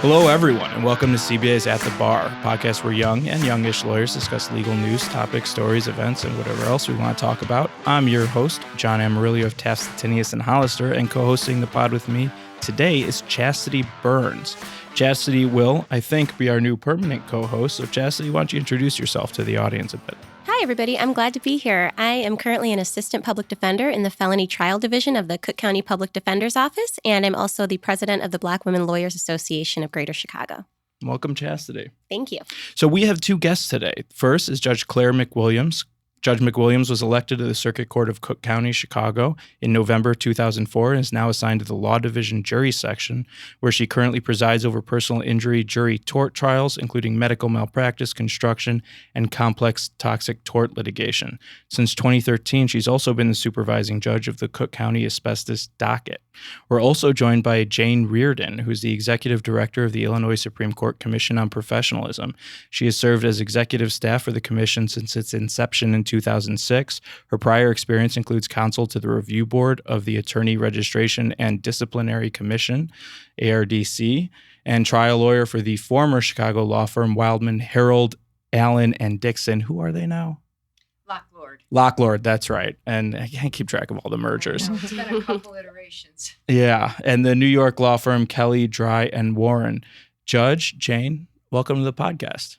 Hello, everyone, and welcome to CBA's At the Bar, a podcast where young and youngish lawyers discuss legal news, topics, stories, events, and whatever else we want to talk about. I'm your host, John Amarillo of Taft, Stettinius, and Hollister, and co-hosting the pod with me today is Chastidy Burns. Chastidy will, I think, be our new permanent co-host. So, Chastidy, why don't you introduce yourself to the audience a bit? Hi, everybody. I'm glad to be here. I am currently an assistant public defender in the Felony Trial Division of the Cook County Public Defender's Office, and I'm also the president of the Black Women Lawyers Association of Greater Chicago. Welcome, Chastidy. Thank you. So we have two guests today. First is Judge Clare McWilliams. Judge McWilliams was elected to the Circuit Court of Cook County, Chicago in November 2004 and is now assigned to the Law Division Jury Section, where she currently presides over personal injury jury tort trials, including medical malpractice, construction, and complex toxic tort litigation. Since 2013, she's also been the supervising judge of the Cook County Asbestos Docket. We're also joined by Jayne Reardon, who's the executive director of the Illinois Supreme Court Commission on Professionalism. She has served as executive staff for the commission since its inception in 2006. Her prior experience includes counsel to the Review Board of the Attorney Registration and Disciplinary Commission, ARDC, and trial lawyer for the former Chicago law firm Wildman, Harold, Allen, and Dixon. Who are they now? Locklord, that's right. And I can't keep track of all the mergers. It's been a couple iterations. Yeah, and the New York law firm Kelly, Dry, and Warren. Judge, Jayne, welcome to the podcast.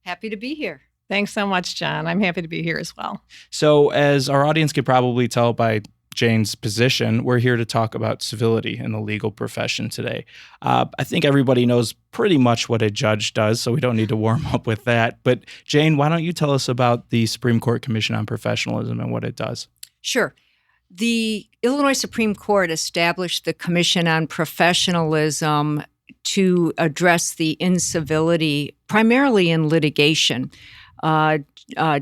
Happy to be here. Thanks so much, John. I'm happy to be here as well. So as our audience could probably tell by Jayne's position, we're here to talk about civility in the legal profession today. I think everybody knows pretty much what a judge does, so we don't need to warm up with that. But Jayne, why don't you tell us about the Supreme Court Commission on Professionalism and what it does? Sure. The Illinois Supreme Court established the Commission on Professionalism to address the incivility, primarily in litigation.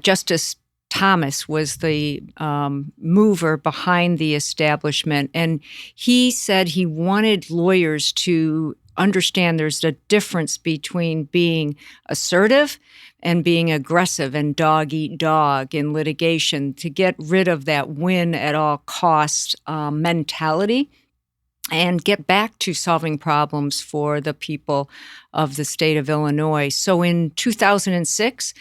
Justice Thomas was the mover behind the establishment, and he said he wanted lawyers to understand there's a difference between being assertive and being aggressive and dog eat dog in litigation, to get rid of that win at all costs mentality and get back to solving problems for the people of the state of Illinois. So in 2006,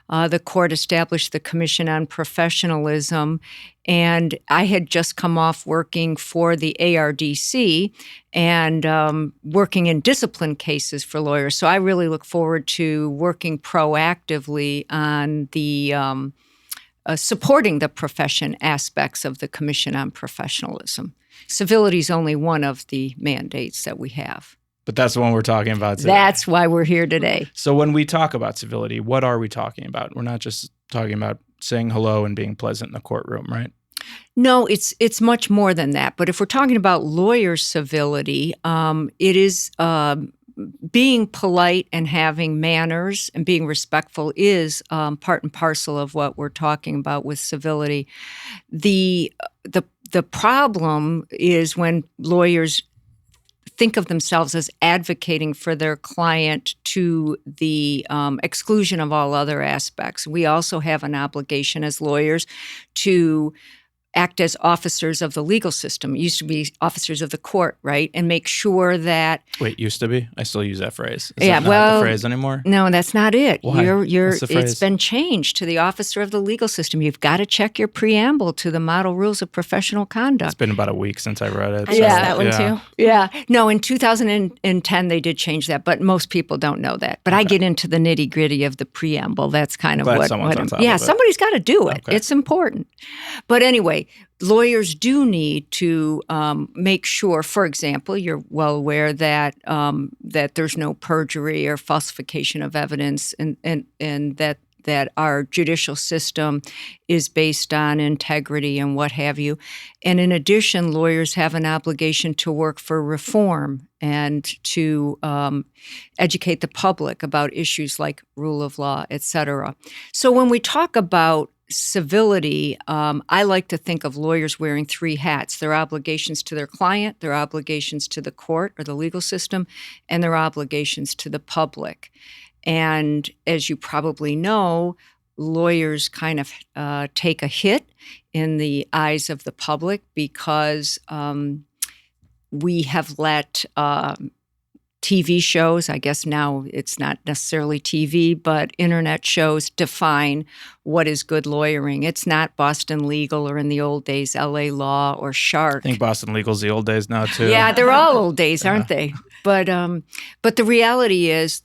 the court established the Commission on Professionalism, and I had just come off working for the ARDC and working in discipline cases for lawyers. So I really look forward to working proactively on the supporting the profession aspects of the Commission on Professionalism. Civility is only one of the mandates that we have. But that's the one we're talking about today. That's why we're here today. So when we talk about civility, what are we talking about? We're not just talking about saying hello and being pleasant in the courtroom, right? No, it's much more than that. But if we're talking about lawyer civility, it is being polite and having manners and being respectful is part and parcel of what we're talking about with civility. The problem is when lawyers think of themselves as advocating for their client to the exclusion of all other aspects. We also have an obligation as lawyers to act as officers of the legal system. It used to be officers of the court, right? And make sure that... Wait, used to be? I still use that phrase. Is yeah, that not well, the phrase anymore? No, that's not it. Why? What's the phrase? It's been changed to the officer of the legal system. You've got to check your preamble to the Model Rules of Professional Conduct. It's been about a week since I read it. I missed that one too. Yeah. No, in 2010, they did change that, but most people don't know that. But okay. I get into the nitty gritty of the preamble. That's kind of what someone's on top yeah, of it. Somebody's got to do it. Okay. It's important. But anyway, lawyers do need to make sure, for example, you're well aware that that there's no perjury or falsification of evidence, and that our judicial system is based on integrity and what have you. And in addition, lawyers have an obligation to work for reform and to educate the public about issues like rule of law, et cetera. So when we talk about civility, I like to think of lawyers wearing three hats: their obligations to their client, their obligations to the court or the legal system, and their obligations to the public. And as you probably know, lawyers kind of take a hit in the eyes of the public because we have let TV shows, I guess now it's not necessarily TV, but internet shows define what is good lawyering. It's not Boston Legal or in the old days, LA Law or Shark. I think Boston Legal's the old days now too. Yeah, they're all old days, aren't they? But the reality is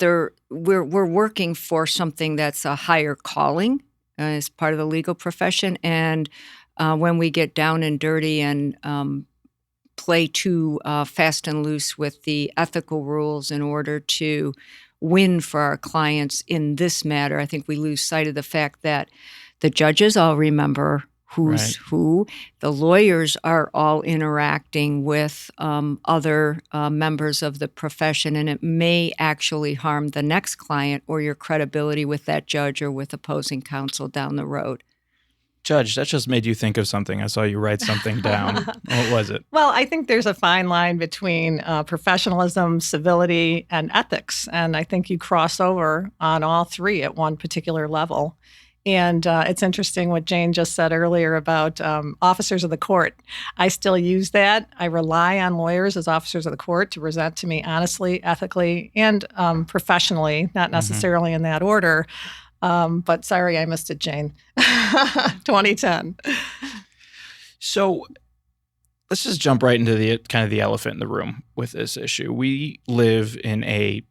we're working for something that's a higher calling as part of the legal profession. And when we get down and dirty and play too fast and loose with the ethical rules in order to win for our clients in this matter, I think we lose sight of the fact that the judges all remember who's who. The lawyers are all interacting with other members of the profession, and it may actually harm the next client or your credibility with that judge or with opposing counsel down the road. Judge, that just made you think of something. I saw you write something down. What was it? Well, I think there's a fine line between professionalism, civility, and ethics. And I think you cross over on all three at one particular level. And it's interesting what Jayne just said earlier about officers of the court. I still use that. I rely on lawyers as officers of the court to present to me honestly, ethically, and professionally, not necessarily in that order. But sorry, I missed it, Jayne. 2010. So let's just jump right into the kind of the elephant in the room with this issue. We live in a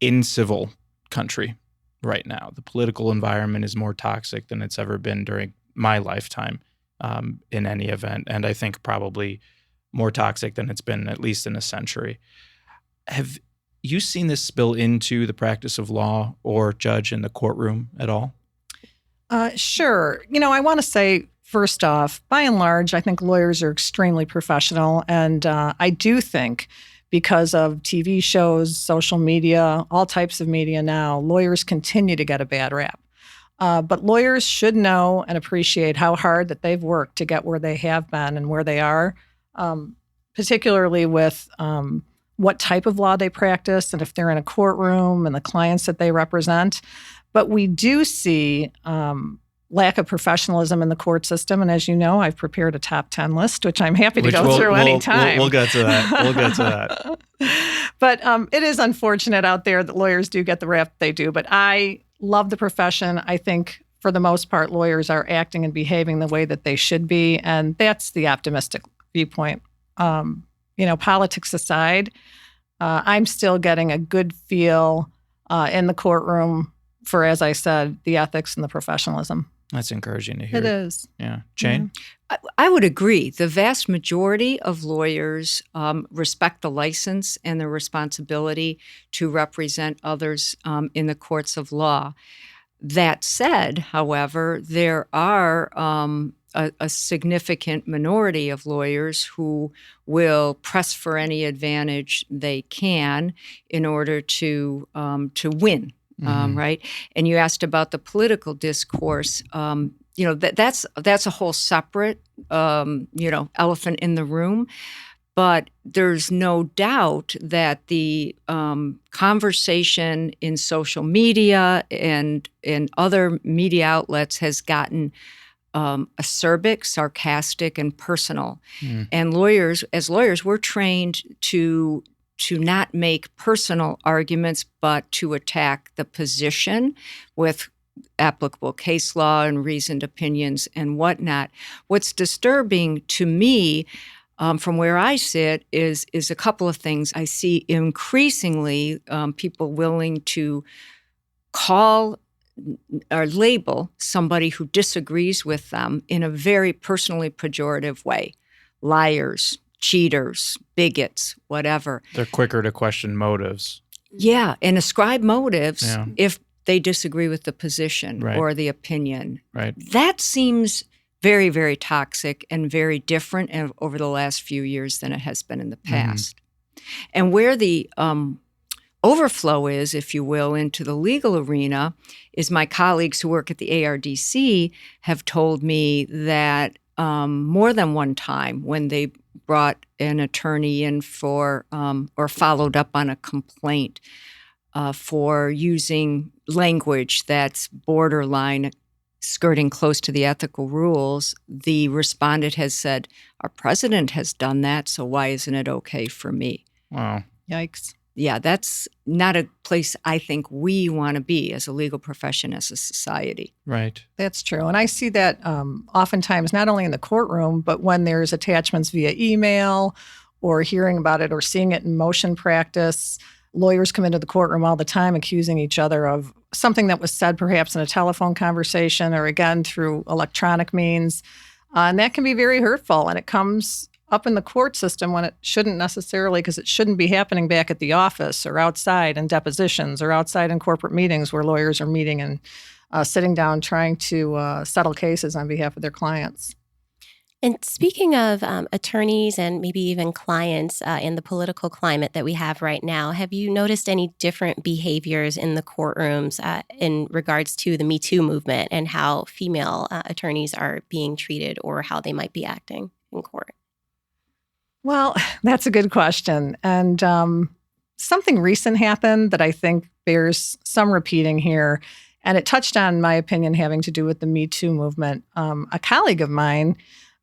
incivil country right now. The political environment is more toxic than it's ever been during my lifetime, in any event, and I think probably more toxic than it's been at least in a century. Have you seen this spill into the practice of law or judge in the courtroom at all? Sure. I want to say, first off, by and large, I think lawyers are extremely professional. And I do think because of TV shows, social media, all types of media now, lawyers continue to get a bad rap. But lawyers should know and appreciate how hard that they've worked to get where they have been and where they are, particularly with what type of law they practice and if they're in a courtroom and the clients that they represent. But we do see lack of professionalism in the court system. And as you know, I've prepared a top 10 list, which I'm happy to go through anytime. We'll get to that. We'll get to that. But it is unfortunate out there that lawyers do get the rap they do. But I love the profession. I think for the most part, lawyers are acting and behaving the way that they should be. And that's the optimistic viewpoint. Politics aside, I'm still getting a good feel in the courtroom for, as I said, the ethics and the professionalism. That's encouraging to hear. It is. Yeah. Jayne? I would agree. The vast majority of lawyers respect the license and the responsibility to represent others in the courts of law. That said, however, there are a significant minority of lawyers who will press for any advantage they can in order to win. Right. And you asked about the political discourse. That's a whole separate, elephant in the room. But there's no doubt that the conversation in social media and in other media outlets has gotten acerbic, sarcastic, and personal. And as lawyers, we're trained to not make personal arguments, but to attack the position with applicable case law and reasoned opinions and whatnot. What's disturbing to me from where I sit is a couple of things. I see increasingly people willing to call or label somebody who disagrees with them in a very personally pejorative way. Liars, cheaters, bigots, whatever. They're quicker to question motives. Yeah, and ascribe motives if they disagree with the position or the opinion. Right. That seems very, very toxic and very different over the last few years than it has been in the past. And where the overflow is, if you will, into the legal arena is my colleagues who work at the ARDC have told me that more than one time when they brought an attorney in for or followed up on a complaint for using language that's borderline skirting close to the ethical rules, the respondent has said, our president has done that, so why isn't it okay for me? Wow. Yikes. that's not a place I think we want to be as a legal profession, as a society. Right. That's true. And I see that oftentimes not only in the courtroom, but when there's attachments via email or hearing about it or seeing it in motion practice. Lawyers come into the courtroom all the time accusing each other of something that was said perhaps in a telephone conversation or again through electronic means. And that can be very hurtful. And it comes up in the court system when it shouldn't necessarily, because it shouldn't be happening back at the office or outside in depositions or outside in corporate meetings where lawyers are meeting and sitting down trying to settle cases on behalf of their clients. And speaking of attorneys and maybe even clients in the political climate that we have right now, have you noticed any different behaviors in the courtrooms in regards to the Me Too movement and how female attorneys are being treated or how they might be acting in court? Well, that's a good question. And something recent happened that I think bears some repeating here. And it touched on, in my opinion, having to do with the Me Too movement. A colleague of mine,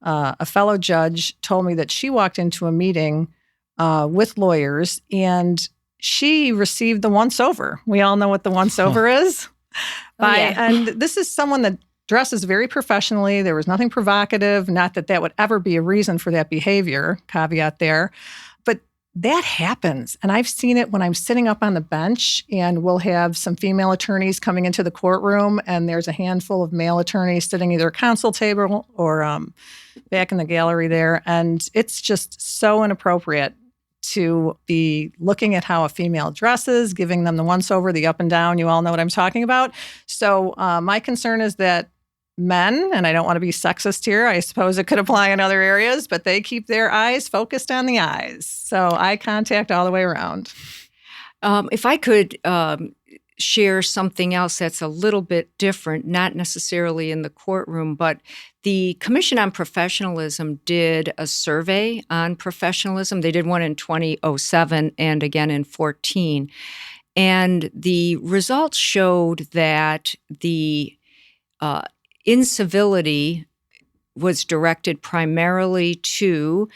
a fellow judge, told me that she walked into a meeting with lawyers and she received the once-over. We all know what the once-over is. And this is someone that dresses very professionally. There was nothing provocative, not that that would ever be a reason for that behavior, caveat there. But that happens. And I've seen it when I'm sitting up on the bench and we'll have some female attorneys coming into the courtroom and there's a handful of male attorneys sitting either at a counsel table or back in the gallery there. And it's just so inappropriate to be looking at how a female dresses, giving them the once-over, the up and down. You all know what I'm talking about. So my concern is that men, and I don't want to be sexist here, I suppose it could apply in other areas, but they keep their eyes focused on the eyes. So eye contact all the way around. If I could share something else that's a little bit different, not necessarily in the courtroom, but the Commission on Professionalism did a survey on professionalism. They did one in 2007 and again in 2014. And the results showed that the incivility was directed primarily to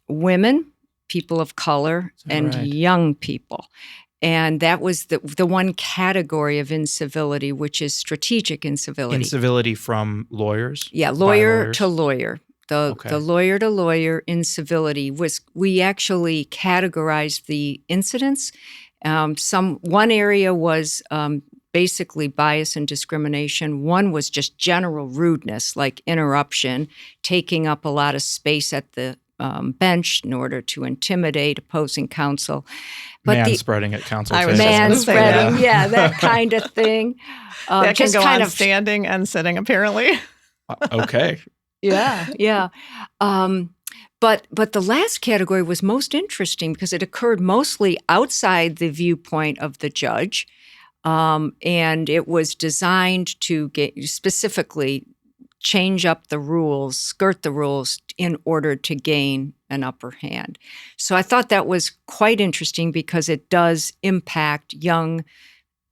women, people of color, and young people. And that was the one category of incivility, which is strategic incivility. Incivility from lawyers? Yeah, lawyer to lawyer. The lawyer to lawyer incivility was, we actually categorized the incidents. One area was basically bias and discrimination. One was just general rudeness, like interruption, taking up a lot of space at the bench in order to intimidate opposing counsel. But manspreading at counsel table. Manspreading, that kind of thing. That can go on standing and sitting, apparently. Okay. Yeah. But the last category was most interesting because it occurred mostly outside the viewpoint of the judge. And it was designed to specifically change up the rules, skirt the rules in order to gain an upper hand. So I thought that was quite interesting because it does impact young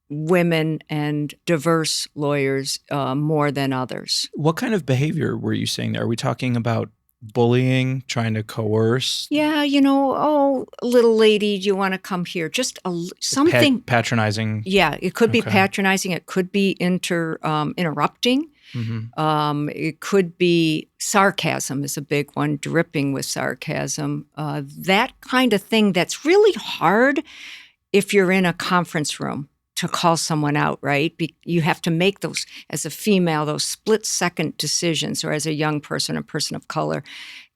women and diverse lawyers more than others. What kind of behavior were you saying there? Are we talking about bullying, trying to coerce? Yeah, little lady, do you want to come here? Just something. Patronizing? Yeah, it could be patronizing. It could be interrupting. Mm-hmm. It could be sarcasm is a big one, dripping with sarcasm. That kind of thing that's really hard if you're in a conference room to call someone out, right? You have to make those, as a female, those split-second decisions, or as a young person, a person of color.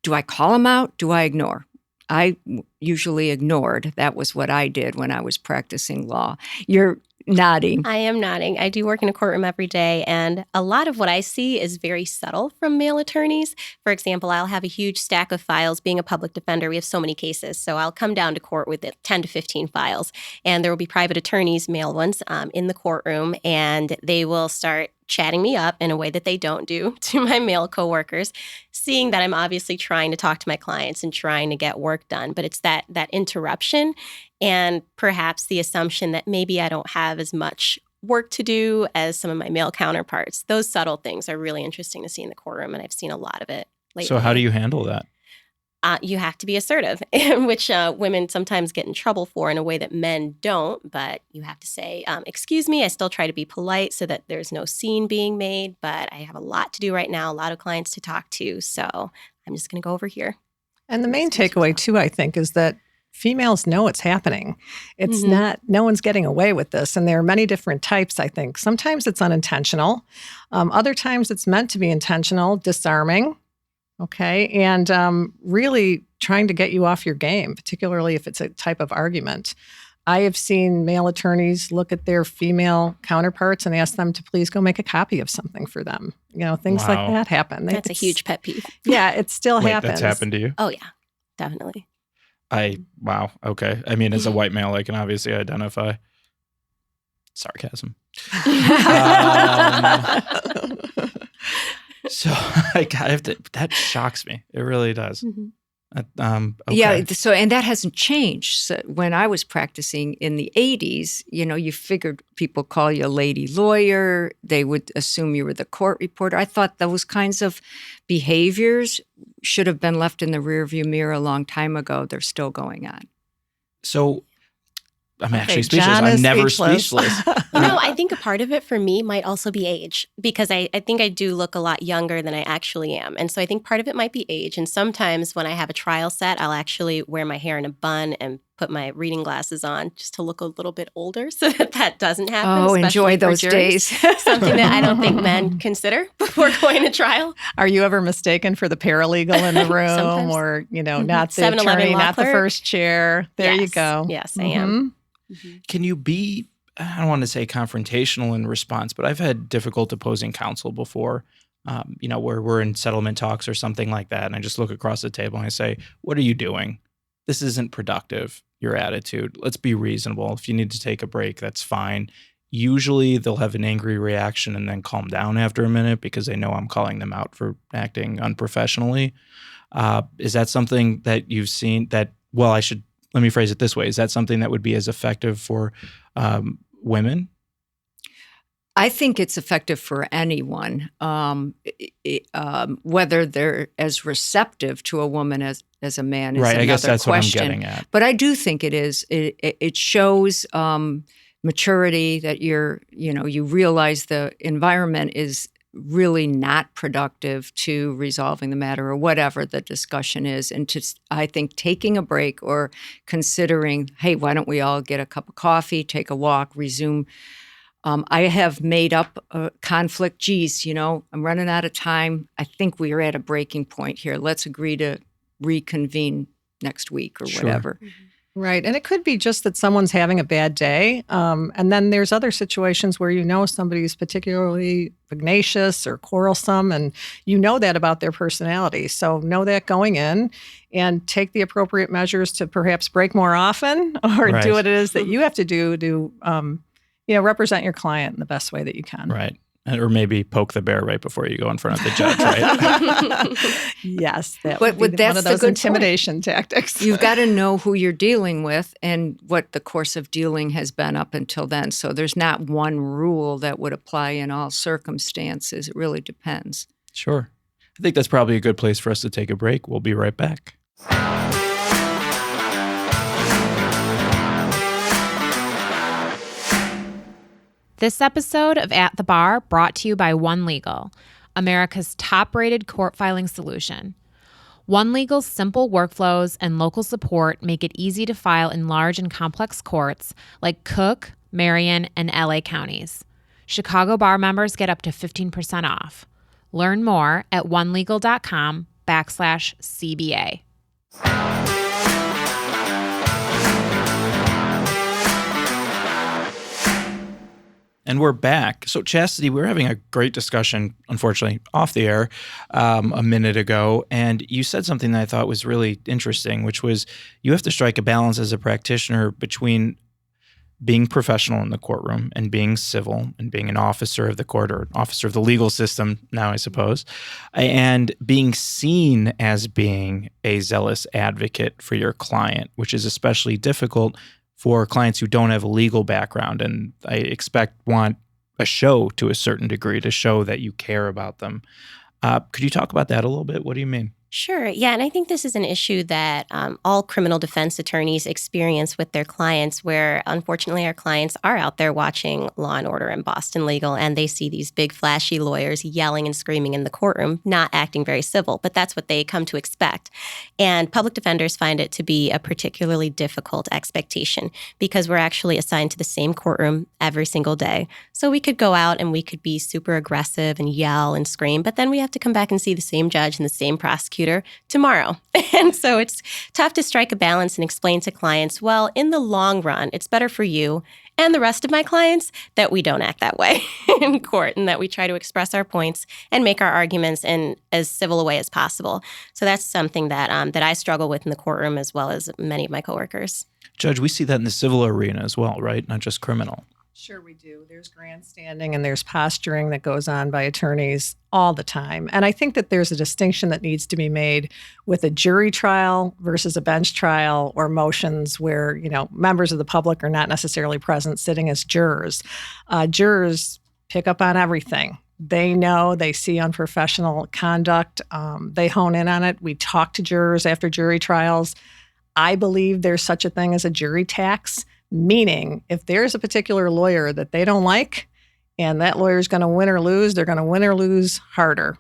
Do I call them out? Do I ignore? I usually ignored. That was what I did when I was practicing law. You're nodding. I am nodding. I do work in a courtroom every day, and a lot of what I see is very subtle from male attorneys. For example, I'll have a huge stack of files. Being a public defender, we have so many cases, so I'll come down to court with 10 to 15 files, and there will be private attorneys, male ones, in the courtroom, and they will start chatting me up in a way that they don't do to my male coworkers, seeing that I'm obviously trying to talk to my clients and trying to get work done. But it's that interruption and perhaps the assumption that maybe I don't have as much work to do as some of my male counterparts. Those subtle things are really interesting to see in the courtroom, and I've seen a lot of it lately. So how do you handle that? You have to be assertive, which women sometimes get in trouble for in a way that men don't. But you have to say, excuse me, I still try to be polite so that there's no scene being made. But I have a lot to do right now, a lot of clients to talk to. So I'm just going to go over here. And the main takeaway, too, I think, is that females know it's happening. It's not, no one's getting away with this. And there are many different types, I think. Sometimes it's unintentional. Other times it's meant to be intentional, disarming, okay? And really trying to get you off your game, particularly if it's a type of argument. I have seen male attorneys look at their female counterparts and ask them to please go make a copy of something for them. Things like that happen. That's a huge pet peeve. Yeah, it still happens. That's happened to you? Oh, yeah, definitely. Wow. Okay. I mean, as a white male, I can obviously identify. Sarcasm. So that shocks me. It really does. Okay. Yeah. So, and that hasn't changed. So when I was practicing in the 80s, you figured people call you a lady lawyer. They would assume you were the court reporter. I thought those kinds of behaviors should have been left in the rearview mirror a long time ago. They're still going on. So I'm actually speechless. I'm never speechless. I think a part of it for me might also be age, because I think I do look a lot younger than I actually am. And so I think part of it might be age. And sometimes when I have a trial set, I'll actually wear my hair in a bun and put my reading glasses on just to look a little bit older so that doesn't happen. Oh, enjoy those days. Something that I don't think men consider before going to trial. Are you ever mistaken for the paralegal in the room or, not the attorney, not the first chair? There you go. Yes, I am. Can you be, I don't want to say confrontational in response, but I've had difficult opposing counsel before, where we're in settlement talks or something like that. And I just look across the table and I say, what are you doing? This isn't productive, your attitude. Let's be reasonable. If you need to take a break, that's fine. Usually they'll have an angry reaction and then calm down after a minute because they know I'm calling them out for acting unprofessionally. Is that something that you've seen let me phrase it this way. Is that something that would be as effective for women? I think it's effective for anyone, whether they're as receptive to a woman as a man is right, another I guess that's question. What I'm getting at. But I do think it is. It shows maturity that you realize the environment is really not productive to resolving the matter or whatever the discussion is. And I think taking a break or considering, hey, why don't we all get a cup of coffee, take a walk, resume. I have made up a conflict. Geez, I'm running out of time. I think we are at a breaking point here. Let's agree to reconvene next week or whatever. Right. And it could be just that someone's having a bad day. And then there's other situations where somebody's particularly pugnacious or quarrelsome, and that about their personality. So know that going in and take the appropriate measures to perhaps break more often or do what it is that you have to do to, represent your client in the best way that you can. Right. Or maybe poke the bear right before you go in front of the judge, right? Yes, that would be one of those intimidation tactics. You've got to know who you're dealing with and what the course of dealing has been up until then. So there's not one rule that would apply in all circumstances. It really depends. Sure. I think that's probably a good place for us to take a break. We'll be right back. This episode of At the Bar brought to you by One Legal, America's top-rated court filing solution. One Legal's simple workflows and local support make it easy to file in large and complex courts like Cook, Marion, and LA counties. Chicago bar members get up to 15% off. Learn more at onelegal.com/CBA. And we're back. So, Chastidy, we were having a great discussion, unfortunately, off the air a minute ago. And you said something that I thought was really interesting, which was you have to strike a balance as a practitioner between being professional in the courtroom and being civil and being an officer of the court or an officer of the legal system now, I suppose, and being seen as being a zealous advocate for your client, which is especially difficult for clients who don't have a legal background and I want a show to a certain degree to show that you care about them. Could you talk about that a little bit? What do you mean? Sure. Yeah. And I think this is an issue that all criminal defense attorneys experience with their clients, where unfortunately our clients are out there watching Law and Order and Boston Legal, and they see these big, flashy lawyers yelling and screaming in the courtroom, not acting very civil, but that's what they come to expect. And public defenders find it to be a particularly difficult expectation because we're actually assigned to the same courtroom every single day. So we could go out and we could be super aggressive and yell and scream, but then we have to come back and see the same judge and the same prosecutor tomorrow. And so it's tough to strike a balance and explain to clients, well, in the long run, it's better for you and the rest of my clients that we don't act that way in court and that we try to express our points and make our arguments in as civil a way as possible. So that's something that I struggle with in the courtroom as well as many of my coworkers. Judge, we see that in the civil arena as well, right? Not just criminal. Sure we do. There's grandstanding and there's posturing that goes on by attorneys all the time. And I think that there's a distinction that needs to be made with a jury trial versus a bench trial or motions where, members of the public are not necessarily present sitting as jurors. Jurors pick up on everything. They know, they see unprofessional conduct. They hone in on it. We talk to jurors after jury trials. I believe there's such a thing as a jury tax. Meaning, if there's a particular lawyer that they don't like, and that lawyer is going to win or lose, they're going to win or lose harder,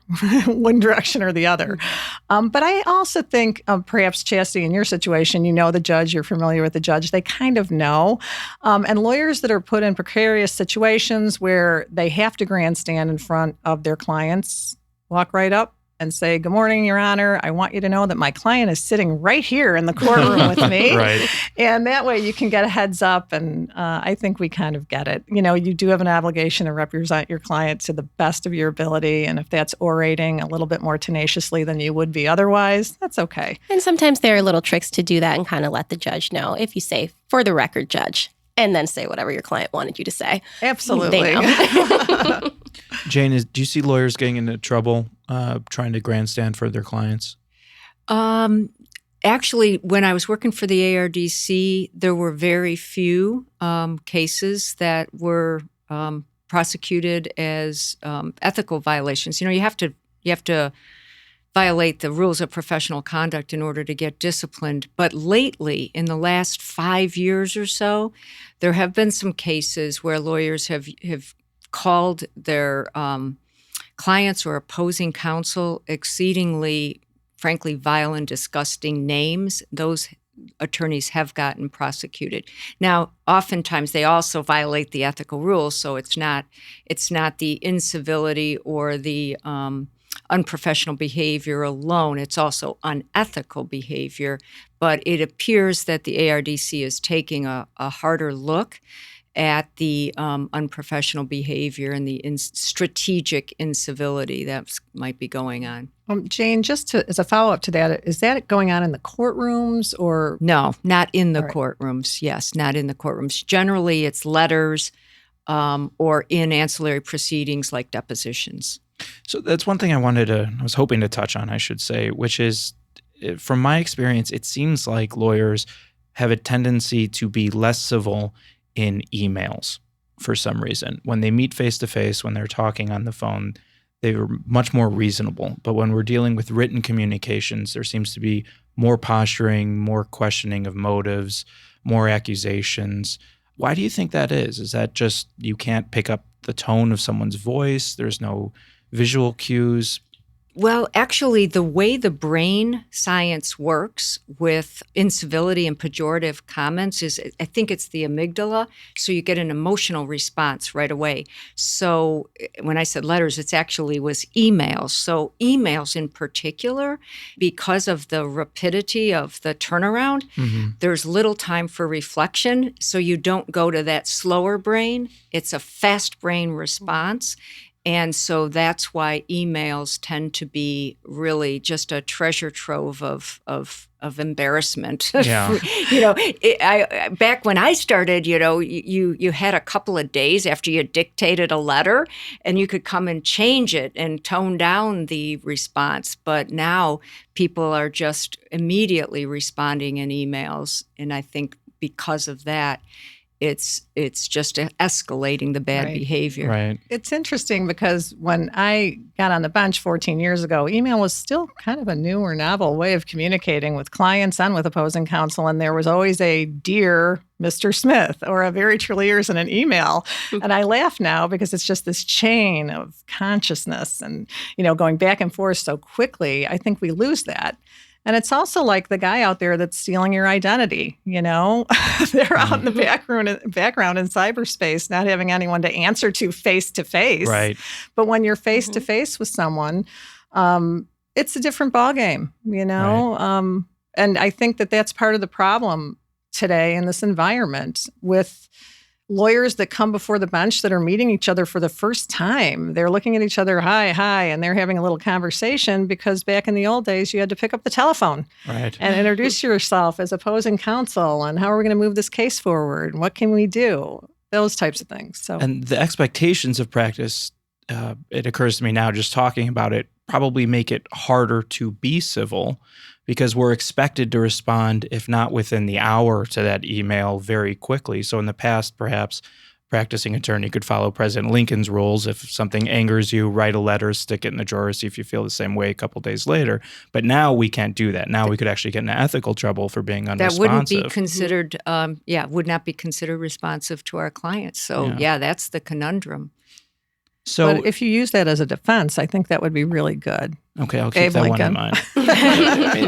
one direction or the other. But I also think perhaps, Chastidy, in your situation, the judge, you're familiar with the judge, they kind of know. And lawyers that are put in precarious situations where they have to grandstand in front of their clients, walk right up and say, "Good morning, Your Honor. I want you to know that my client is sitting right here in the courtroom with me." Right. And that way you can get a heads up. And I think we kind of get it. You do have an obligation to represent your client to the best of your ability. And if that's orating a little bit more tenaciously than you would be otherwise, that's okay. And sometimes there are little tricks to do that and kind of let the judge know. If you say, "For the record, judge," and then say whatever your client wanted you to say. Absolutely. They know. Jayne, do you see lawyers getting into trouble trying to grandstand for their clients? Actually, when I was working for the ARDC, there were very few cases that were prosecuted as ethical violations. You have to violate the rules of professional conduct in order to get disciplined. But lately, in the last 5 years or so, there have been some cases where lawyers have called their clients or opposing counsel exceedingly, frankly, vile and disgusting names. Those attorneys have gotten prosecuted. Now, oftentimes they also violate the ethical rules, so it's not the incivility or the unprofessional behavior alone. It's also unethical behavior. But it appears that the ARDC is taking a harder look at the unprofessional behavior and the strategic incivility that might be going on. Jayne, just as a follow-up to that, is that going on in the courtrooms or? No, not in the courtrooms. Yes, not in the courtrooms. Generally, it's letters or in ancillary proceedings like depositions. So that's one thing I was hoping to touch on, I should say, which is, from my experience, it seems like lawyers have a tendency to be less civil in emails for some reason. When they meet face-to-face, when they're talking on the phone, they are much more reasonable. But when we're dealing with written communications, there seems to be more posturing, more questioning of motives, more accusations. Why do you think that is? Is that just you can't pick up the tone of someone's voice? There's no visual cues? Well, actually, the way the brain science works with incivility and pejorative comments is, I think it's the amygdala. So you get an emotional response right away. So when I said letters, it actually was emails. So emails in particular, because of the rapidity of the turnaround, there's little time for reflection. So you don't go to that slower brain. It's a fast brain response. And so that's why emails tend to be really just a treasure trove of embarrassment. Yeah. Back when I started, you had a couple of days after you dictated a letter, and you could come and change it and tone down the response. But now people are just immediately responding in emails, and I think because of that, it's just escalating the bad Right. behavior. Right. It's interesting because when I got on the bench 14 years ago, email was still kind of a new or novel way of communicating with clients and with opposing counsel. And there was always a "Dear Mr. Smith" or a "Very truly yours" in an email. And I laugh now because it's just this chain of consciousness and, going back and forth so quickly. I think we lose that. And it's also like the guy out there that's stealing your identity, They're out in the background in cyberspace, not having anyone to answer to face. Right. But when you're face to face with someone, it's a different ballgame, Right. And I think that that's part of the problem today in this environment with lawyers that come before the bench that are meeting each other for the first time. They're looking at each other, hi, and they're having a little conversation because back in the old days, you had to pick up the telephone Right. and introduce yourself as opposing counsel and how are we going to move this case forward? What can we do? Those types of things. So, And the expectations of practice, it occurs to me now just talking about it, probably make it harder to be civil because we're expected to respond, if not within the hour, to that email very quickly. So in the past, perhaps practicing attorney could follow President Lincoln's rules. If something angers you, write a letter, stick it in the drawer, see if you feel the same way a couple days later. But now we can't do that. Now we could actually get into ethical trouble for being unresponsive. That wouldn't be considered, would not be considered responsive to our clients. So that's the conundrum. So but if you use that as a defense, I think that would be really good. Okay, I'll keep Abe that Lincoln. one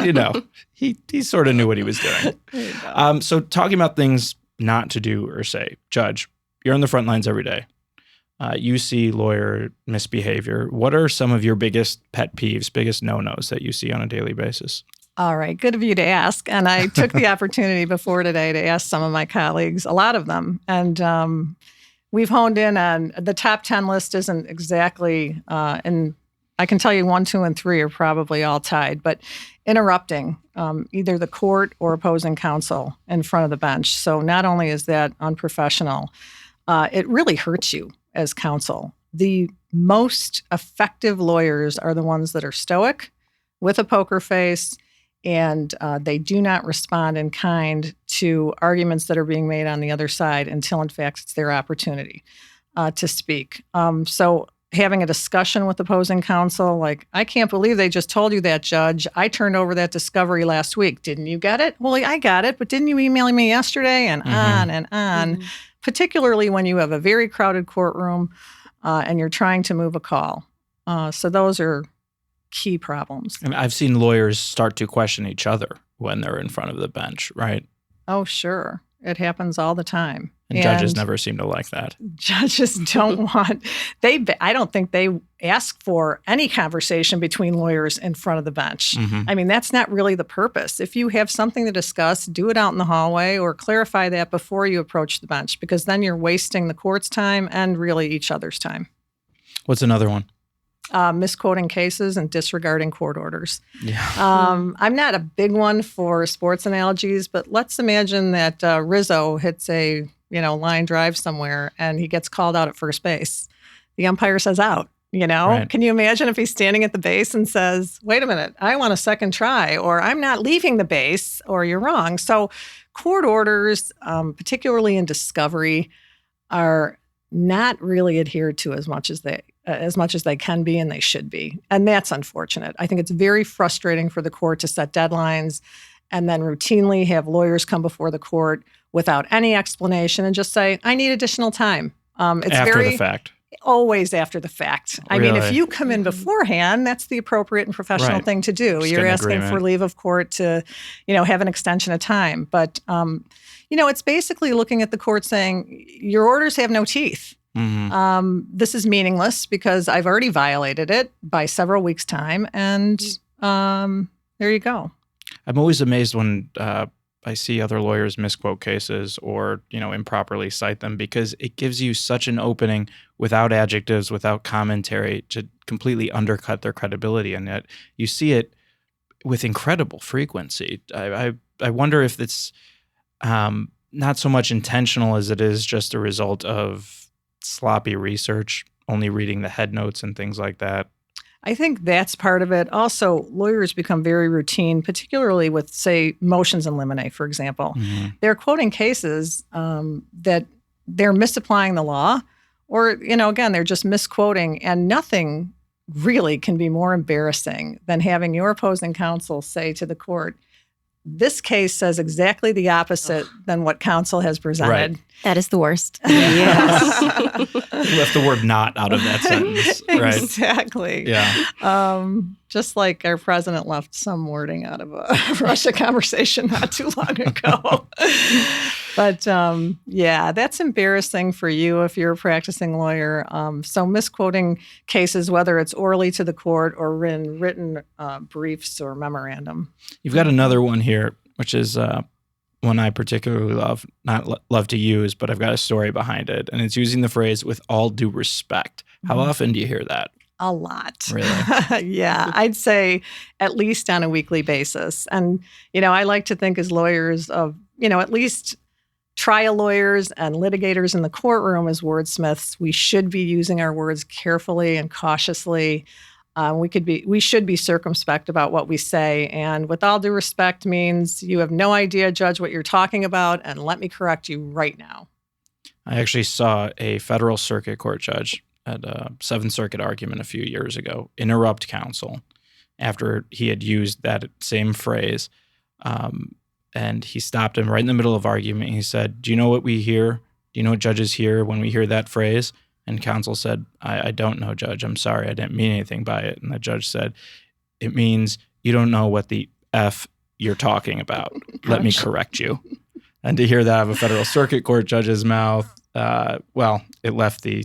in mind. He sort of knew what he was doing. So talking about things not to do or say, Judge, you're on the front lines every day. You see lawyer misbehavior. What are some of your biggest pet peeves, biggest no-nos that you see on a daily basis? All right, good of you to ask. And I took the opportunity before today to ask some of my colleagues, a lot of them. And we've honed in on the top 10 list isn't exactly, and I can tell you 1, 2, and 3 are probably all tied, but interrupting either the court or opposing counsel in front of the bench. So not only is that unprofessional, it really hurts you as counsel. The most effective lawyers are the ones that are stoic, with a poker face, and they do not respond in kind to arguments that are being made on the other side until, in fact, it's their opportunity to speak. So having a discussion with opposing counsel, like, I can't believe they just told you that, Judge. I turned over that discovery last week. Didn't you get it? Well, I got it, but didn't you email me yesterday? And on and on, particularly when you have a very crowded courtroom and you're trying to move a call. So those are key problems. And I've seen lawyers start to question each other when they're in front of the bench, right? Oh, sure. It happens all the time. And judges never seem to like that. Judges don't want, I don't think they ask for any conversation between lawyers in front of the bench. I mean, that's not really the purpose. If you have something to discuss, do it out in the hallway or clarify that before you approach the bench, because then you're wasting the court's time and really each other's time. What's another one? Misquoting cases and disregarding court orders. Yeah. I'm not a big one for sports analogies, but let's imagine that Rizzo hits a line drive somewhere and he gets called out at first base. The umpire says out. Right. Can you imagine if he's standing at the base and says, wait a minute, I want a second try, or I'm not leaving the base, or you're wrong. So court orders, particularly in discovery, are not really adhered to as much as they can be and they should be. And that's unfortunate. I think it's very frustrating for the court to set deadlines and then routinely have lawyers come before the court without any explanation and just say, I need additional time. It's After the fact. Always after the fact. I mean, if Really? you come in beforehand, that's the appropriate and professional Right. thing to do. Just You're an asking for agreement. leave of court to, have an extension of time. But, it's basically looking at the court saying, your orders have no teeth. This is meaningless because I've already violated it by several weeks' time. And there you go. I'm always amazed when I see other lawyers misquote cases or, improperly cite them, because it gives you such an opening without adjectives, without commentary, to completely undercut their credibility. And yet you see it with incredible frequency. I wonder if it's not so much intentional as it is just a result of sloppy research, only reading the head notes and things like that. I think that's part of it. Also, lawyers become very routine, particularly with, say, motions in limine, for example. Mm-hmm. They're quoting cases that they're misapplying the law, or, again, they're just misquoting, and nothing really can be more embarrassing than having your opposing counsel say to the court, this case says exactly the opposite than what counsel has presented. Right. That is the worst. Yes. You left the word "not" out of that sentence, right? Exactly. Yeah. Just like our president left some wording out of a Russia conversation not too long ago. But that's embarrassing for you if you're a practicing lawyer. So misquoting cases, whether it's orally to the court or in written briefs or memorandum. You've got another one here, which is one I particularly love, not love to use, but I've got a story behind it. And it's using the phrase, with all due respect. How often do you hear that? A lot. Really? Yeah, I'd say at least on a weekly basis. And, I like to think as lawyers of, at least trial lawyers and litigators in the courtroom as wordsmiths, we should be using our words carefully and cautiously. We should be circumspect about what we say. And with all due respect means you have no idea, Judge, what you're talking about, and let me correct you right now. I actually saw a federal circuit court judge at a Seventh Circuit argument a few years ago interrupt counsel after he had used that same phrase. And he stopped him right in the middle of argument. He said, "Do you know what we hear? Do you know what judges hear when we hear that phrase?" And counsel said, I don't know, Judge. I'm sorry. I didn't mean anything by it. And the judge said, "It means you don't know what the F you're talking about. Let me correct you." And to hear that out of a federal circuit court judge's mouth, it left the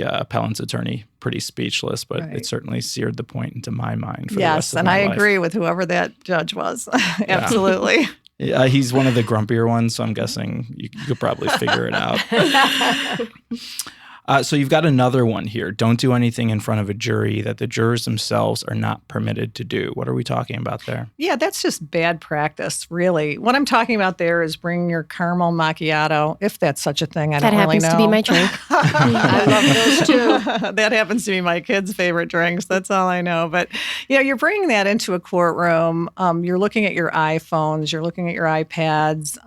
appellant's attorney pretty speechless, but Right. It certainly seared the point into my mind for the rest Yes, of and my I life. agree with whoever that judge was. Absolutely. Yeah, he's one of the grumpier ones, so I'm guessing you could probably figure it out. So you've got another one here. Don't do anything in front of a jury that the jurors themselves are not permitted to do. What are we talking about there? Yeah, that's just bad practice, really. What I'm talking about there is bringing your caramel macchiato, if that's such a thing. I don't really know. That happens to be my drink. I love those too. That happens to be my kids' favorite drinks. That's all I know. But, you're bringing that into a courtroom. You're looking at your iPhones. You're looking at your iPads,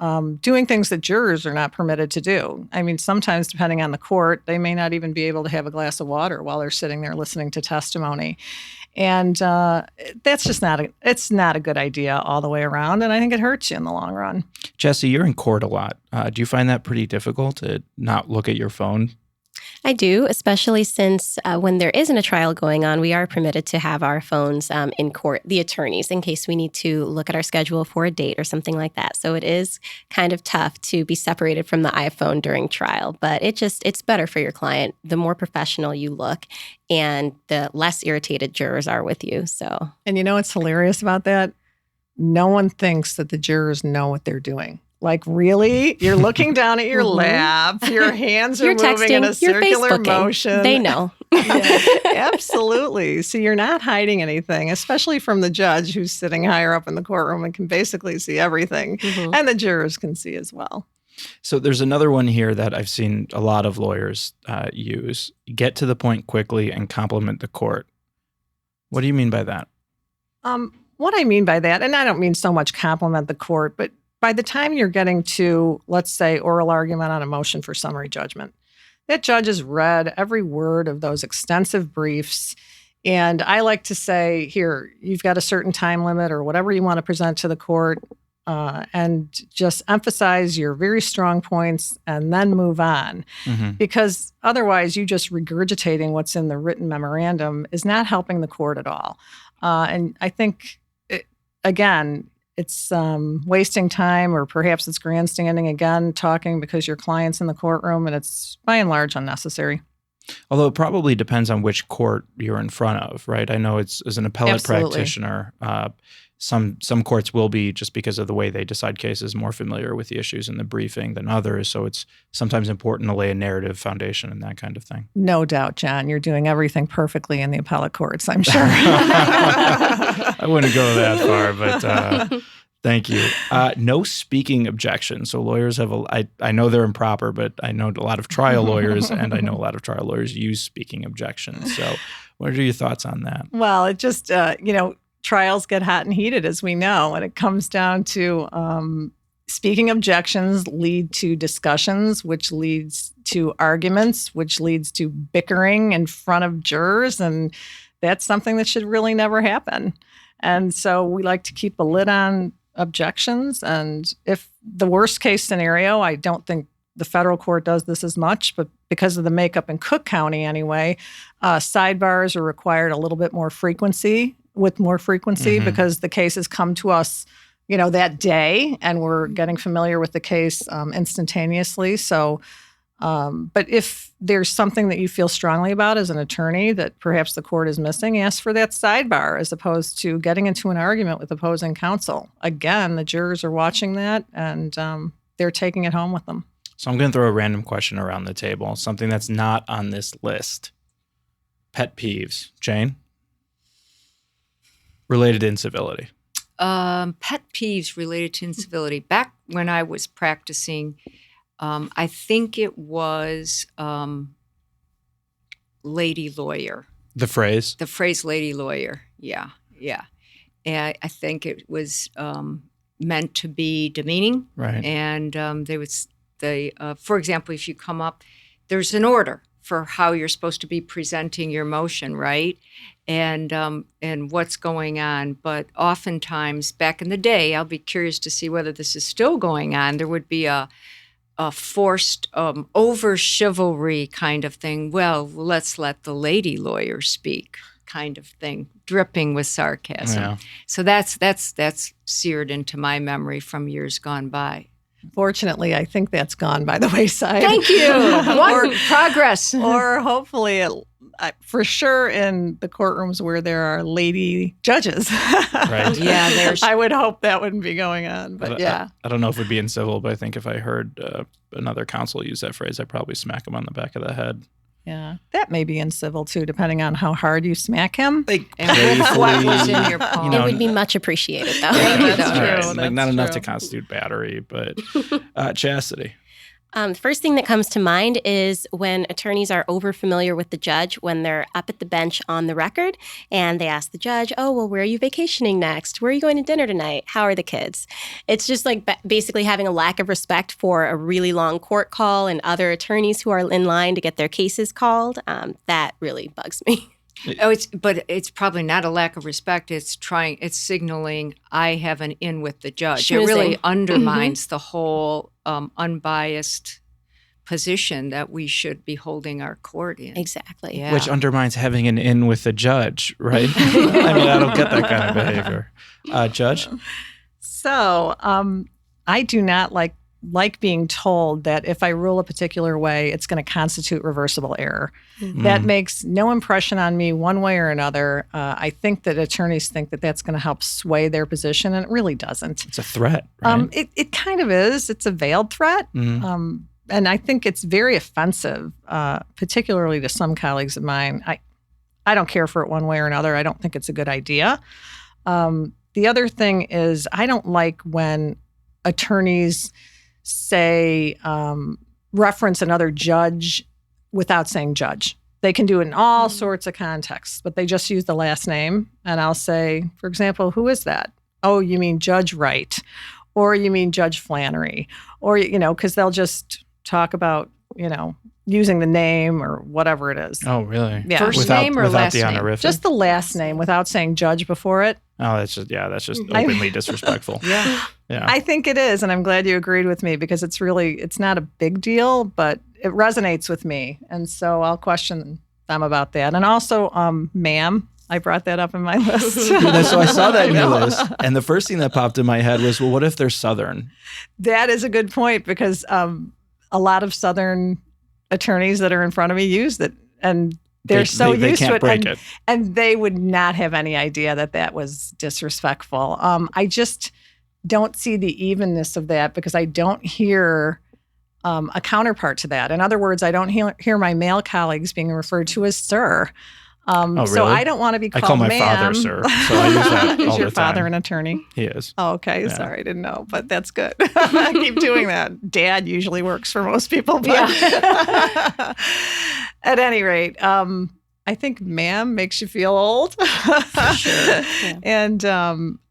doing things that jurors are not permitted to do. I mean, sometimes, depending on the court, they may not even be able to have a glass of water while they're sitting there listening to testimony. And that's just it's not a good idea all the way around. And I think it hurts you in the long run. Jesse, you're in court a lot. Do you find that pretty difficult to not look at your phone? I do, especially since when there isn't a trial going on, we are permitted to have our phones in court, the attorneys, in case we need to look at our schedule for a date or something like that. So it is kind of tough to be separated from the iPhone during trial, but it's better for your client. The more professional you look and the less irritated jurors are with you. So, and you know what's hilarious about that? No one thinks that the jurors know what they're doing. Like, really? You're looking down at your lap. Your hands are you're moving texting, in a you're circular Facebooking. motion. They know. Yeah, absolutely. So you're not hiding anything, especially from the judge who's sitting higher up in the courtroom and can basically see everything. Mhm. And the jurors can see as well. So there's another one here that I've seen a lot of lawyers use. Get to the point quickly and compliment the court. What do you mean by that? What I mean by that, and I don't mean so much compliment the court, but by the time you're getting to, let's say, oral argument on a motion for summary judgment, that judge has read every word of those extensive briefs. And I like to say, here, you've got a certain time limit or whatever you want to present to the court, and just emphasize your very strong points and then move on. Mm-hmm. Because otherwise, you just regurgitating what's in the written memorandum is not helping the court at all. And I think, again, it's wasting time, or perhaps it's grandstanding again, talking because your client's in the courtroom, and it's by and large unnecessary. Although it probably depends on which court you're in front of, right? I know it's as an appellate Absolutely. practitioner, some courts will be, just because of the way they decide cases, more familiar with the issues in the briefing than others. So it's sometimes important to lay a narrative foundation and that kind of thing. No doubt, John, you're doing everything perfectly in the appellate courts, I'm sure. I wouldn't go that far, but thank you. No speaking objections. So lawyers have I know they're improper, but I know a lot of trial lawyers, and I know a lot of trial lawyers use speaking objections. So What are your thoughts on that? Well, it just, trials get hot and heated, as we know, and it comes down to speaking objections lead to discussions, which leads to arguments, which leads to bickering in front of jurors, and that's something that should really never happen. And so we like to keep a lid on objections, and if the worst case scenario, I don't think the federal court does this as much, but because of the makeup in Cook County anyway, sidebars are required a little bit more frequency, because the cases come to us, that day, and we're getting familiar with the case instantaneously. So, but if there's something that you feel strongly about as an attorney that perhaps the court is missing, ask for that sidebar as opposed to getting into an argument with opposing counsel. Again, the jurors are watching that, and they're taking it home with them. So I'm going to throw a random question around the table, something that's not on this list. Pet peeves. Jayne? Related to incivility. Pet peeves related to incivility. Back when I was practicing, I think it was lady lawyer. The phrase? The phrase lady lawyer. Yeah. And I think it was meant to be demeaning. Right. And there was for example, if you come up, there's an order for how you're supposed to be presenting your motion, right? And what's going on. But oftentimes, back in the day, I'll be curious to see whether this is still going on. There would be a forced over chivalry kind of thing. Well, let's let the lady lawyer speak kind of thing, dripping with sarcasm. Yeah. So that's seared into my memory from years gone by. Fortunately, I think that's gone by the wayside. Thank you. Progress. Or hopefully, for sure, in the courtrooms where there are lady judges. Right. Yeah, I would hope that wouldn't be going on. But yeah. I don't know if it would be incivil, but I think if I heard another counsel use that phrase, I'd probably smack him on the back of the head. Yeah, that may be incivil too, depending on how hard you smack him. And what was in your palm. It would be much appreciated, though. That's true. Right. That's Not enough true. to constitute battery, but Chastidy. The first thing that comes to mind is when attorneys are over familiar with the judge when they're up at the bench on the record and they ask the judge, oh, well, where are you vacationing next? Where are you going to dinner tonight? How are the kids? It's just like basically having a lack of respect for a really long court call and other attorneys who are in line to get their cases called. That really bugs me. But it's probably not a lack of respect. It's signaling I have an in with the judge. Schmoozing. It really undermines the whole unbiased position that we should be holding our court in. Exactly. Yeah. Which undermines having an in with the judge, right? I mean, I don't get that kind of behavior. Judge? So I do not like being told that if I rule a particular way, it's going to constitute reversible error. Mm-hmm. That makes no impression on me one way or another. I think that attorneys think that that's going to help sway their position, and it really doesn't. It's a threat, right? It kind of is. It's a veiled threat. Mm-hmm. And I think it's very offensive, particularly to some colleagues of mine. I don't care for it one way or another. I don't think it's a good idea. The other thing is I don't like when attorneys say, reference another judge without saying judge. They can do it in all sorts of contexts, but they just use the last name. And I'll say, for example, who is that? Oh, you mean Judge Wright, or you mean Judge Flannery, or, because they'll just talk about, using the name or whatever it is. Oh, really? Yeah. First name or without last the name? honorific? Just the last name without saying judge before it. Oh, that's just openly disrespectful. Yeah. Yeah. I think it is, and I'm glad you agreed with me because it's not a big deal, but it resonates with me. And so I'll question them about that. And also, ma'am, I brought that up in my list. So I saw that in your list, and the first thing that popped in my head was, well, what if they're Southern? That is a good point because a lot of Southern attorneys that are in front of me use it, and they're used they can't to it, break it. And they would not have any idea that was disrespectful. I just don't see the evenness of that because I don't hear a counterpart to that. In other words, I don't hear my male colleagues being referred to as sir. Really? So I don't want to be called I call my ma'am. father sir, so I use that Is all your the father time. an attorney? He is. Oh, okay. Yeah. Sorry, I didn't know, but that's good. I keep doing that. Dad usually works for most people, but at any rate, I I think ma'am makes you feel old. Sure. Yeah. And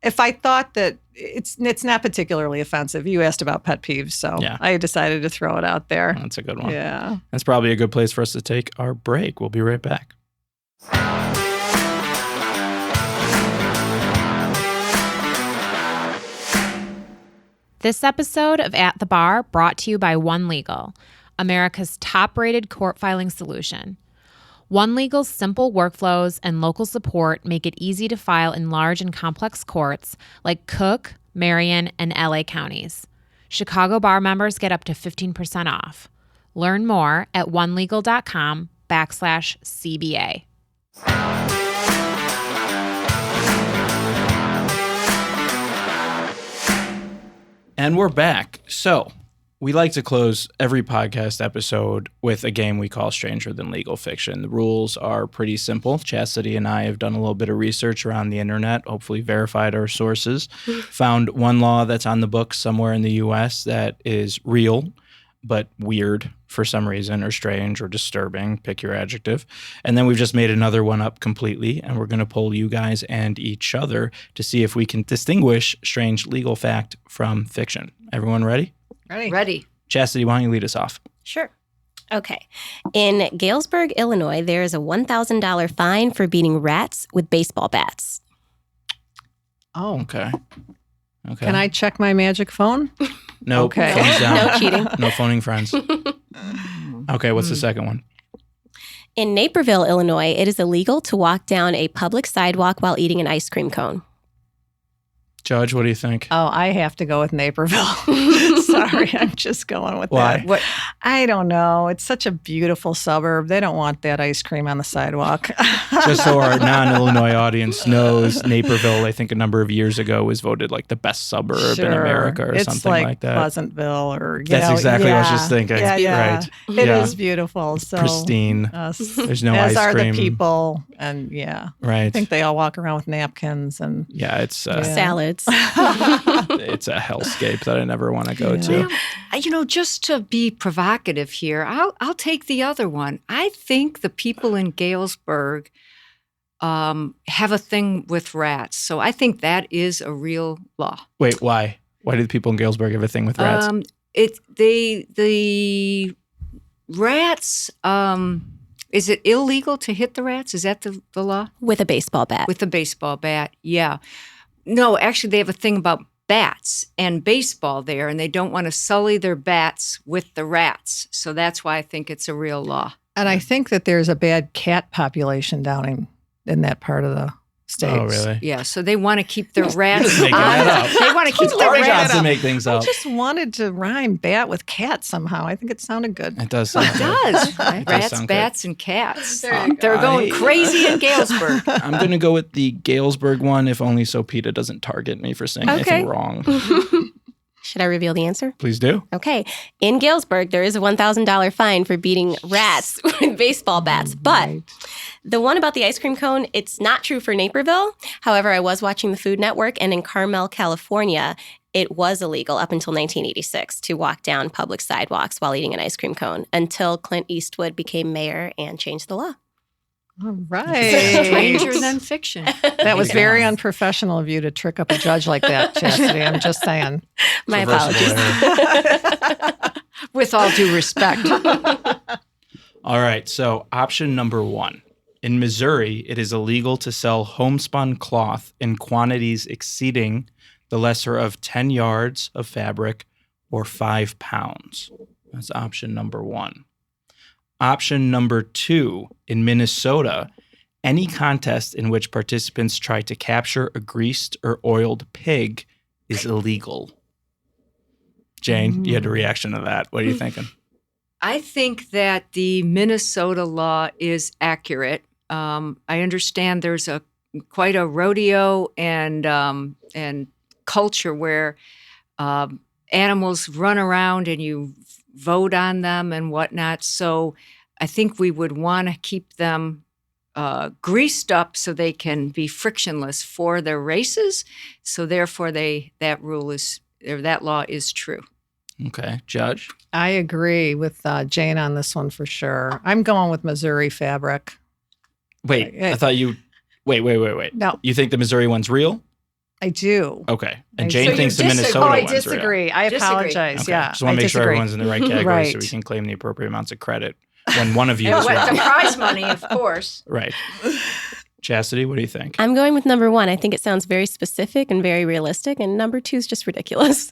if I thought that it's not particularly offensive, you asked about pet peeves, so Yeah. I decided to throw it out there. That's a good one. Yeah. That's probably a good place for us to take our break. We'll be right back. This episode of At the Bar brought to you by One Legal, America's top-rated court filing solution. One Legal's simple workflows and local support make it easy to file in large and complex courts like Cook, Marion, and LA counties. Chicago bar members get up to 15% off. Learn more at onelegal.com/CBA. And we're back. So we like to close every podcast episode with a game we call Stranger Than Legal Fiction. The rules are pretty simple. Chastidy and I have done a little bit of research around the internet, hopefully verified our sources, found one law that's on the books somewhere in the U.S. that is real but weird for some reason, or strange or disturbing, pick your adjective. And then we've just made another one up completely, and we're going to poll you guys and each other to see if we can distinguish strange legal fact from fiction. Everyone ready? Ready. Chastidy, why don't you lead us off? Sure. Okay. In Galesburg, Illinois, there is a $1,000 fine for beating rats with baseball bats. Oh. Okay. Can I check my magic phone? No. Okay. Phones down. No cheating. No phoning friends. Okay, what's the second one? In Naperville, Illinois, it is illegal to walk down a public sidewalk while eating an ice cream cone. Judge, what do you think? Oh, I have to go with Naperville. Sorry, I'm just going with Why? that. What? I don't know. It's such a beautiful suburb. They don't want that ice cream on the sidewalk. Just so our non-Illinois audience knows, Naperville, I think a number of years ago, was voted like the best suburb in America or something like that. Pleasantville or, That's exactly what I was just thinking. Yeah. Right. It is beautiful. So Pristine. There's no as ice are cream. the people. And Right. I think they all walk around with napkins and Yeah, it's Salads. it's a hellscape that I never want to go to. Just to be provocative here, I'll take the other one. I think the people in Galesburg have a thing with rats. So I think that is a real law. Wait, why? Why do the people in Galesburg have a thing with rats? The rats. Is it illegal to hit the rats? Is that the law? With a baseball bat. With a baseball bat, yeah. No, actually, they have a thing about bats and baseball there, and they don't want to sully their bats with the rats. So that's why I think it's a real law. And I think that there's a bad cat population down in that part of the states. Oh, really? Yeah, so they want to keep their rats Just making that up. They want to keep It's their our job rats to make things I up. just wanted to rhyme bat with cat somehow. I think it sounded good. It does sound It good. does. It does Rats, sound good. bats, and cats. There you go. They're going crazy in Galesburg. I'm going to go with the Galesburg one, if only so PETA doesn't target me for saying anything wrong. Should I reveal the answer? Please do. Okay. In Galesburg, there is a $1,000 fine for beating rats with baseball bats. But the one about the ice cream cone, it's not true for Naperville. However, I was watching the Food Network, and in Carmel, California, it was illegal up until 1986 to walk down public sidewalks while eating an ice cream cone until Clint Eastwood became mayor and changed the law. All right. Stranger than fiction. That was very unprofessional of you to trick up a judge like that, Chastity. I'm just saying. My Reversible apologies. error. With all due respect. All right. So option number 1. In Missouri, it is illegal to sell homespun cloth in quantities exceeding the lesser of 10 yards of fabric or 5 pounds. That's option number 1. Option number 2, in Minnesota, any contest in which participants try to capture a greased or oiled pig is illegal. Jayne, you had a reaction to that. What are you thinking? I think that the Minnesota law is accurate. I understand there's quite a rodeo and culture where animals run around and you vote on them and whatnot. So I think we would want to keep them greased up so they can be frictionless for their races. So therefore, that law is true. Okay. Judge? I agree with Jayne on this one for sure. I'm going with Missouri fabric. Wait, I thought you. Wait. No. You think the Missouri one's real? I do. Okay. And I Jane So thinks the you Minnesota I one's real. disagree. I apologize. Okay. Yeah. Just want to I make sure disagree. everyone's in the right category so Right. we can claim the appropriate amounts of credit when one of you And is what, the wrong. prize money, of course. Right. Chastity, what do you think? I'm going with number 1. I think it sounds very specific and very realistic, and number 2 is just ridiculous.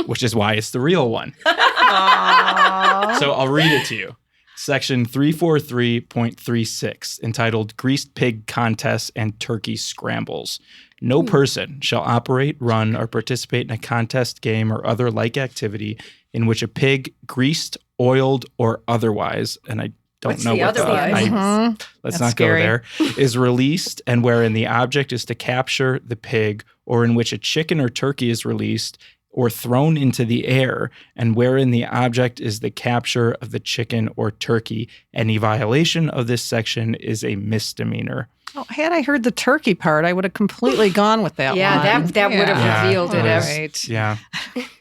Which is why it's the real one. Aw. So I'll read it to you. Section 343.36, entitled Greased Pig Contests and Turkey Scrambles. No person shall operate, run, or participate in a contest, game, or other like activity in which a pig, greased, oiled, or otherwise, and I don't What's know the what otherwise? Mhm. let's That's not scary. go there, is released and wherein the object is to capture the pig, or in which a chicken or turkey is released or thrown into the air, and wherein the object is the capture of the chicken or turkey. Any violation of this section is a misdemeanor. Oh, had I heard the turkey part, I would have completely gone with that Yeah, one. that would have Yeah. revealed it. Yeah. As, Right. Yeah,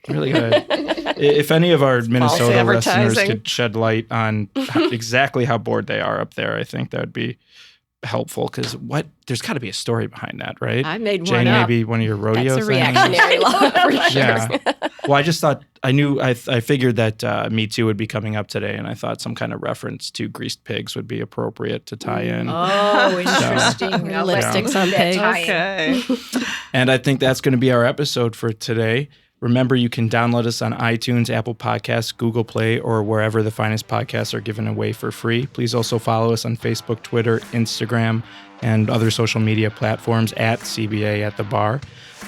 really good. If any of our Minnesota listeners advertising. could shed light on exactly how bored they are up there, I think that would be helpful, because there's got to be a story behind that, right? I made one Jane, up. maybe one of your rodeo That's a things? reactionary law for sure. Yeah. Well, I just thought, I figured that Me Too would be coming up today, and I thought some kind of reference to greased pigs would be appropriate to tie in. Oh, interesting. I'll let Lipsticks you on do that pigs. tie-in. Okay. And I think that's going to be our episode for today. Remember, you can download us on iTunes, Apple Podcasts, Google Play, or wherever the finest podcasts are given away for free. Please also follow us on Facebook, Twitter, Instagram, and other social media platforms at CBA at the Bar.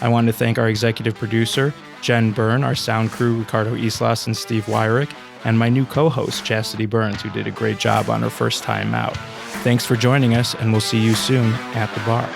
I want to thank our executive producer, Jen Byrne, our sound crew, Ricardo Islas and Steve Wyrick, and my new co-host, Chastidy Burns, who did a great job on her first time out. Thanks for joining us, and we'll see you soon at the bar.